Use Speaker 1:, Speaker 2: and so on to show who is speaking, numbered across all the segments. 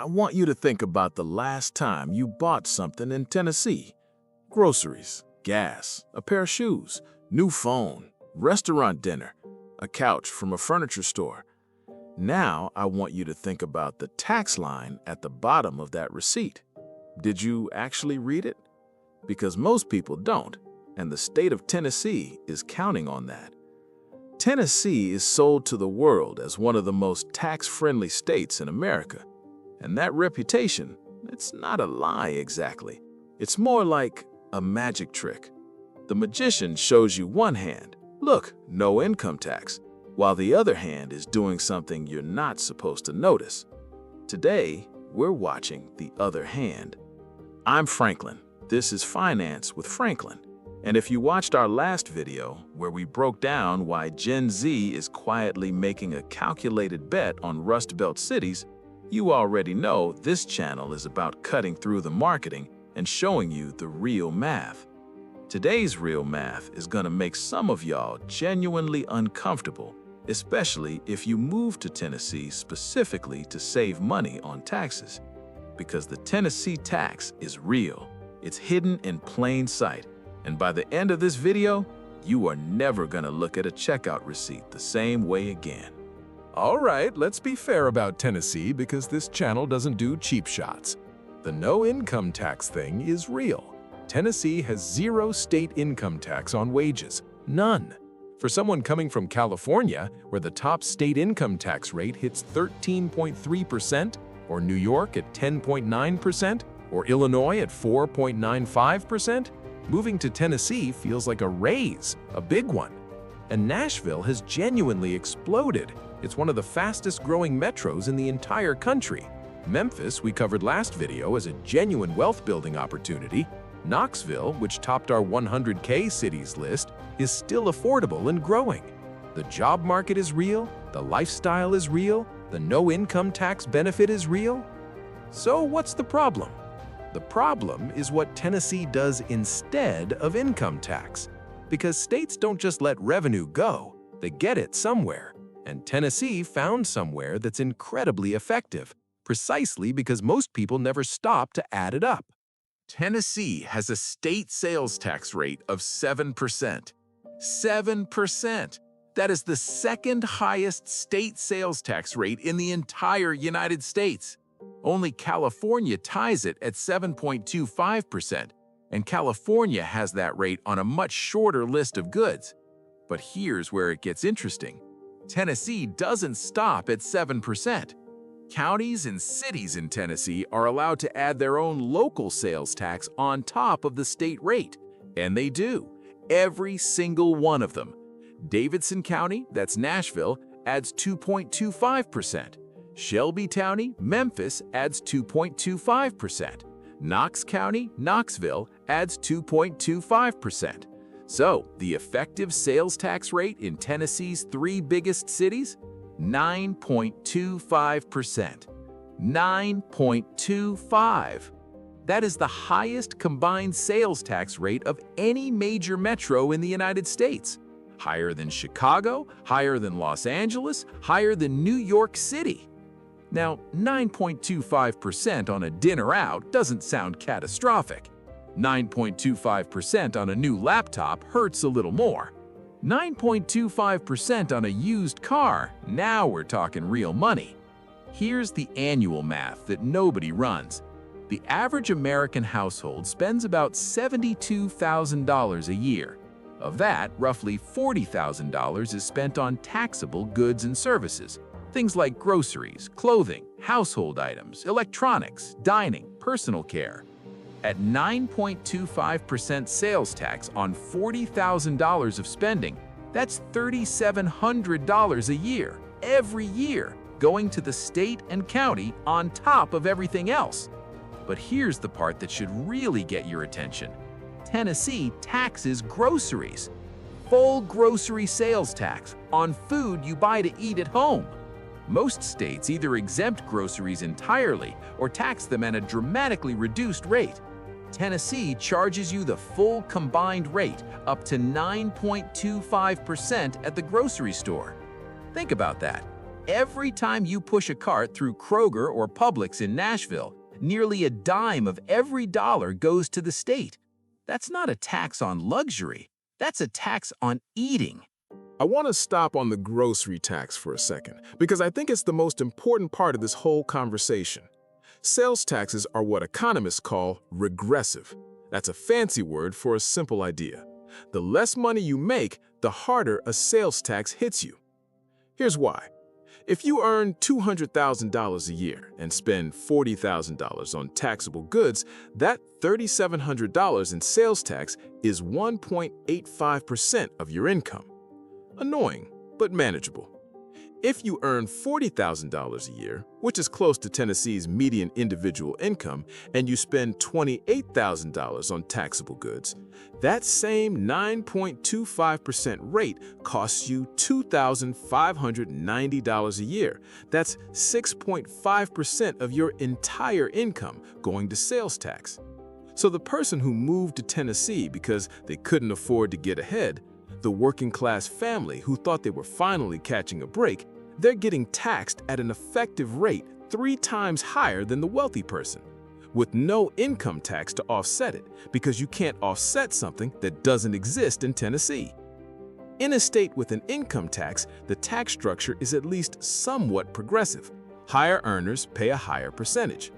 Speaker 1: I want you to think about the last time you bought something in Tennessee. Groceries, gas, a pair of shoes, new phone, restaurant dinner, a couch from a furniture store. Now I want you to think about the tax line at the bottom of that receipt. Did you actually read it? Because most people don't, and the state of Tennessee is counting on that. Tennessee is sold to the world as one of the most tax-friendly states in America. And that reputation, it's not a lie exactly. It's more like a magic trick. The magician shows you one hand, look, no income tax, while the other hand is doing something you're not supposed to notice. Today, we're watching the other hand. I'm Franklin. This is Finance with Franklin. And if you watched our last video, where we broke down why Gen Z is quietly making a calculated bet on Rust Belt cities, you already know this channel is about cutting through the marketing and showing you the real math. Today's real math is going to make some of y'all genuinely uncomfortable, especially if you move to Tennessee specifically to save money on taxes. Because the Tennessee tax is real. It's hidden in plain sight. And by the end of this video, you are never going to look at a checkout receipt the same way again.
Speaker 2: All right, let's be fair about Tennessee because this channel doesn't do cheap shots. The no income tax thing is real. Tennessee has zero state income tax on wages. None. For someone coming from California, where the top state income tax rate hits 13.3%, or New York at 10.9%, or Illinois at 4.95%, moving to Tennessee feels like a raise, a big one. And Nashville has genuinely exploded. It's one of the fastest growing metros in the entire country. Memphis, we covered last video as a genuine wealth building opportunity. Knoxville, which topped our 100K cities list, is still affordable and growing. The job market is real, the lifestyle is real, the no income tax benefit is real. So what's the problem? The problem is what Tennessee does instead of income tax. Because states don't just let revenue go, they get it somewhere. And Tennessee found somewhere that's incredibly effective, precisely because most people never stop to add it up.
Speaker 1: Tennessee has a state sales tax rate of 7%. 7%! That is the second highest state sales tax rate in the entire United States. Only California ties it at 7.25%, and California has that rate on a much shorter list of goods. But here's where it gets interesting. Tennessee doesn't stop at 7%. Counties and cities in Tennessee are allowed to add their own local sales tax on top of the state rate, and they do, every single one of them. Davidson County, that's Nashville, adds 2.25%. Shelby County, Memphis, adds 2.25%. Knox County, Knoxville, adds 2.25%. So, the effective sales tax rate in Tennessee's three biggest cities? 9.25%. 9.25. That is the highest combined sales tax rate of any major metro in the United States. Higher than Chicago, higher than Los Angeles, higher than New York City. Now, 9.25% on a dinner out doesn't sound catastrophic. 9.25% on a new laptop hurts a little more. 9.25% on a used car, now we're talking real money. Here's the annual math that nobody runs. The average American household spends about $72,000 a year. Of that, roughly $40,000 is spent on taxable goods and services. Things like groceries, clothing, household items, electronics, dining, personal care. At 9.25% sales tax on $40,000 of spending, that's $3,700 a year, every year, going to the state and county on top of everything else. But here's the part that should really get your attention. Tennessee taxes groceries. Full grocery sales tax on food you buy to eat at home. Most states either exempt groceries entirely or tax them at a dramatically reduced rate. Tennessee charges you the full combined rate up to 9.25% at the grocery store. Think about that.
Speaker 3: Every time you push a cart through Kroger or Publix in Nashville, nearly a dime of every dollar goes to the state. That's not a tax on luxury. That's a tax on eating.
Speaker 2: I want to stop on the grocery tax for a second, because I think it's the most important part of this whole conversation. Sales taxes are what economists call regressive. That's a fancy word for a simple idea. The less money you make, the harder a sales tax hits you. Here's why. If you earn $200,000 a year and spend $40,000 on taxable goods, that $3,700 in sales tax is 1.85% of your income. Annoying, but manageable. If you earn $40,000 a year, which is close to Tennessee's median individual income, and you spend $28,000 on taxable goods, that same 9.25% rate costs you $2,590 a year. That's 6.5% of your entire income going to sales tax. So the person who moved to Tennessee because they couldn't afford to get ahead, the working-class family who thought they were finally catching a break, they're getting taxed at an effective rate 3 times higher than the wealthy person, with no income tax to offset it, because you can't offset something that doesn't exist in Tennessee. In a state with an income tax, the tax structure is at least somewhat progressive. Higher earners pay a higher percentage.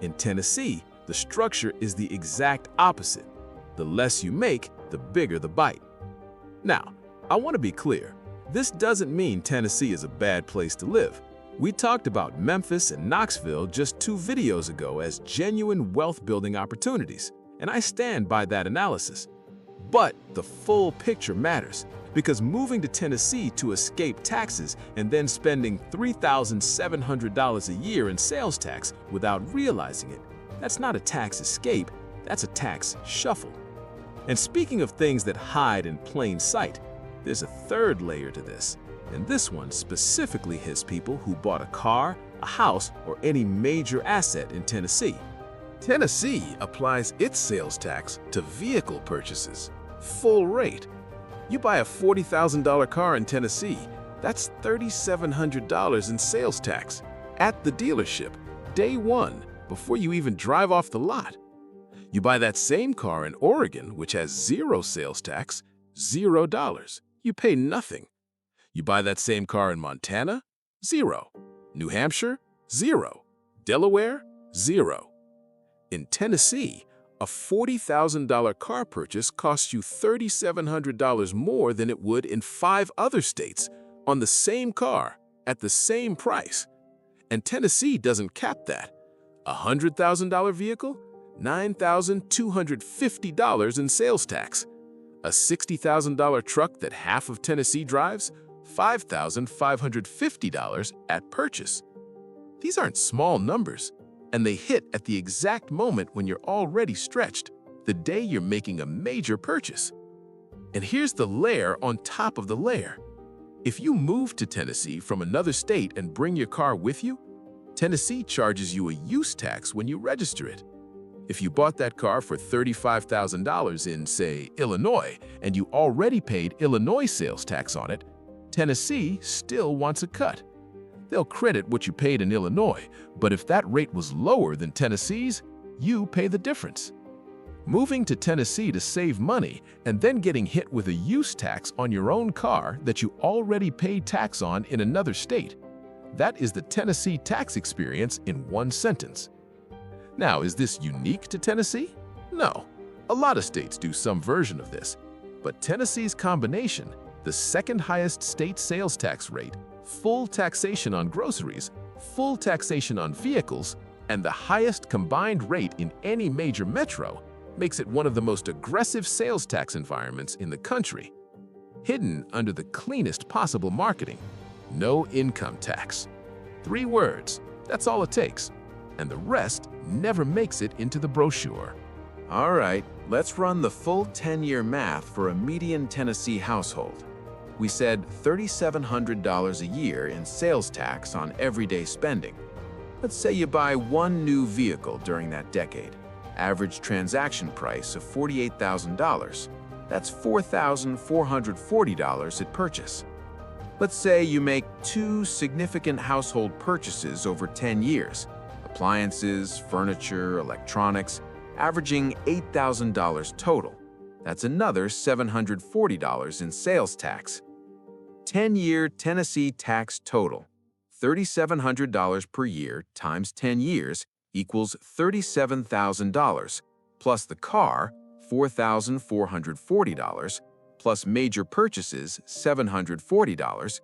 Speaker 2: In Tennessee, the structure is the exact opposite. The less you make, the bigger the bite. Now, I want to be clear. This doesn't mean Tennessee is a bad place to live. We talked about Memphis and Knoxville just 2 videos ago as genuine wealth-building opportunities, and I stand by that analysis. But the full picture matters, because moving to Tennessee to escape taxes and then spending $3,700 a year in sales tax without realizing it, that's not a tax escape, that's a tax shuffle. And speaking of things that hide in plain sight, there's a third layer to this, and this one specifically hits people who bought a car, a house, or any major asset in Tennessee. Tennessee applies its sales tax to vehicle purchases, full rate. You buy a $40,000 car in Tennessee, that's $3,700 in sales tax at the dealership, day one, before you even drive off the lot. You buy that same car in Oregon, which has 0 sales tax, $0. You pay nothing. You buy that same car in Montana? 0. New Hampshire? 0. Delaware? 0. In Tennessee, a $40,000 car purchase costs you $3,700 more than it would in 5 other states on the same car at the same price. And Tennessee doesn't cap that. A $100,000 vehicle? $9,250 in sales tax. A $60,000 truck that half of Tennessee drives? $5,550 at purchase. These aren't small numbers, and they hit at the exact moment when you're already stretched, the day you're making a major purchase. And here's the layer on top of the layer. If you move to Tennessee from another state and bring your car with you, Tennessee charges you a use tax when you register it. If you bought that car for $35,000 in, say, Illinois, and you already paid Illinois sales tax on it, Tennessee still wants a cut. They'll credit what you paid in Illinois, but if that rate was lower than Tennessee's, you pay the difference. Moving to Tennessee to save money and then getting hit with a use tax on your own car that you already paid tax on in another state. That is the Tennessee tax experience in one sentence. Now, is this unique to Tennessee? No. A lot of states do some version of this. But Tennessee's combination, the second highest state sales tax rate, full taxation on groceries, full taxation on vehicles, and the highest combined rate in any major metro, makes it one of the most aggressive sales tax environments in the country. Hidden under the cleanest possible marketing, no income tax. 3 words, that's all it takes. And the rest never makes it into the brochure.
Speaker 3: All right, let's run the full 10-year math for a median Tennessee household. We said $3,700 a year in sales tax on everyday spending. Let's say you buy 1 new vehicle during that decade. Average transaction price of $48,000. That's $4,440 at purchase. Let's say you make 2 significant household purchases over 10 years, appliances, furniture, electronics, averaging $8,000 total. That's another $740 in sales tax. 10-year Tennessee tax total, $3,700 per year times 10 years equals $37,000, plus the car, $4,440, plus major purchases, $740,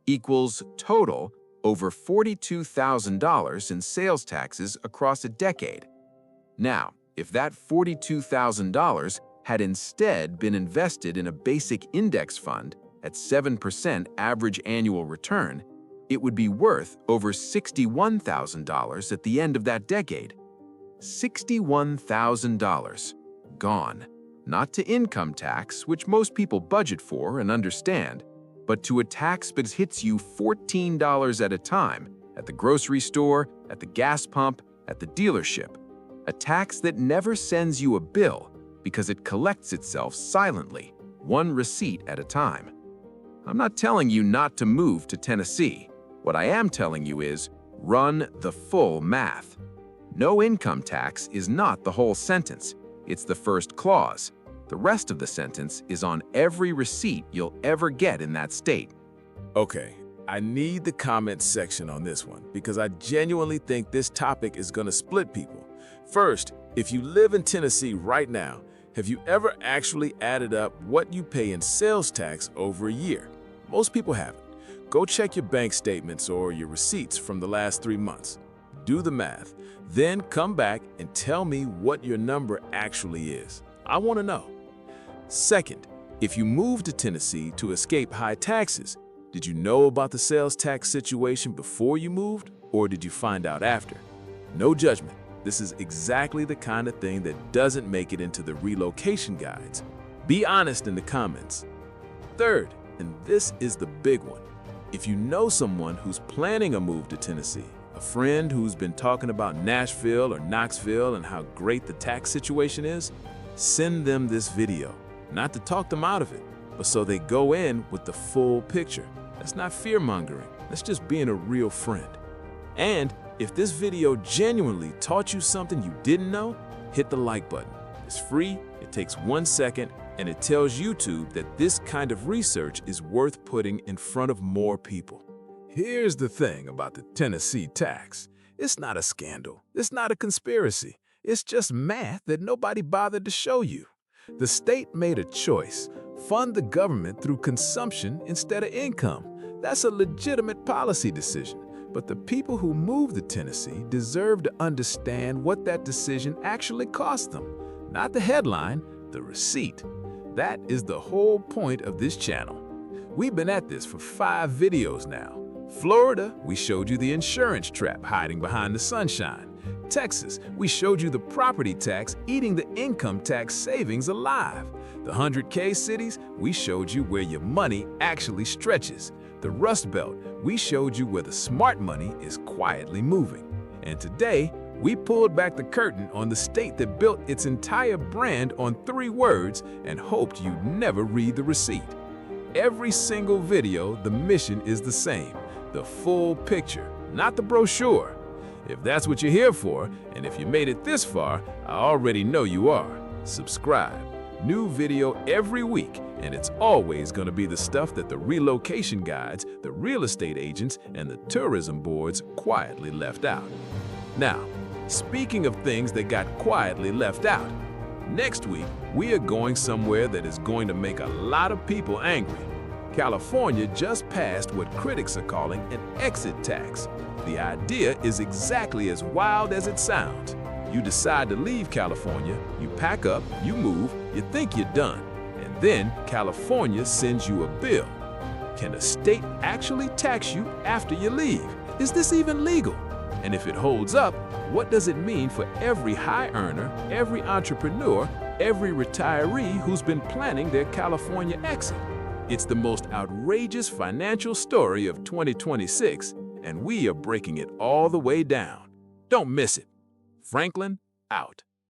Speaker 3: equals total over $42,000 in sales taxes across a decade. Now, if that $42,000 had instead been invested in a basic index fund at 7% average annual return, it would be worth over $61,000 at the end of that decade. $61,000 gone, not to income tax, which most people budget for and understand, but to a tax that hits you $14 at a time at the grocery store, at the gas pump, at the dealership. A tax that never sends you a bill because it collects itself silently, one receipt at a time. I'm not telling you not to move to Tennessee. What I am telling you is, run the full math. No income tax is not the whole sentence. It's the first clause. The rest of the sentence is on every receipt you'll ever get in that state.
Speaker 1: Okay, I need the comments section on this one because I genuinely think this topic is going to split people. First, if you live in Tennessee right now, have you ever actually added up what you pay in sales tax over a year? Most people haven't. Go check your bank statements or your receipts from the last 3 months. Do the math, then come back and tell me what your number actually is. I want to know. Second, if you moved to Tennessee to escape high taxes, did you know about the sales tax situation before you moved, or did you find out after? No judgment. This is exactly the kind of thing that doesn't make it into the relocation guides. Be honest in the comments. Third, and this is the big one, if you know someone who's planning a move to Tennessee, a friend who's been talking about Nashville or Knoxville and how great the tax situation is, send them this video. Not to talk them out of it, but so they go in with the full picture. That's not fear-mongering. That's just being a real friend. And if this video genuinely taught you something you didn't know, hit the like button. It's free, it takes 1 second, and it tells YouTube that this kind of research is worth putting in front of more people. Here's the thing about the Tennessee tax. It's not a scandal. It's not a conspiracy. It's just math that nobody bothered to show you. The state made a choice, fund the government through consumption instead of income. That's a legitimate policy decision. But the people who moved to Tennessee deserve to understand what that decision actually cost them. Not the headline, the receipt. That is the whole point of this channel. We've been at this for 5 videos now. Florida, we showed you the insurance trap hiding behind the sunshine. Texas, we showed you the property tax eating the income tax savings alive. The 100K cities, we showed you where your money actually stretches. The Rust Belt, we showed you where the smart money is quietly moving. And today, we pulled back the curtain on the state that built its entire brand on 3 words and hoped you'd never read the receipt. Every single video, the mission is the same. The full picture, not the brochure. If that's what you're here for, and if you made it this far, I already know you are. Subscribe. New video every week, and it's always going to be the stuff that the relocation guides, the real estate agents, and the tourism boards quietly left out. Now, speaking of things that got quietly left out, next week we are going somewhere that is going to make a lot of people angry. California just passed what critics are calling an exit tax. The idea is exactly as wild as it sounds. You decide to leave California, you pack up, you move, you think you're done, and then California sends you a bill. Can a state actually tax you after you leave? Is this even legal? And if it holds up, what does it mean for every high earner, every entrepreneur, every retiree who's been planning their California exit? It's the most outrageous financial story of 2026, and we are breaking it all the way down. Don't miss it. Franklin, out.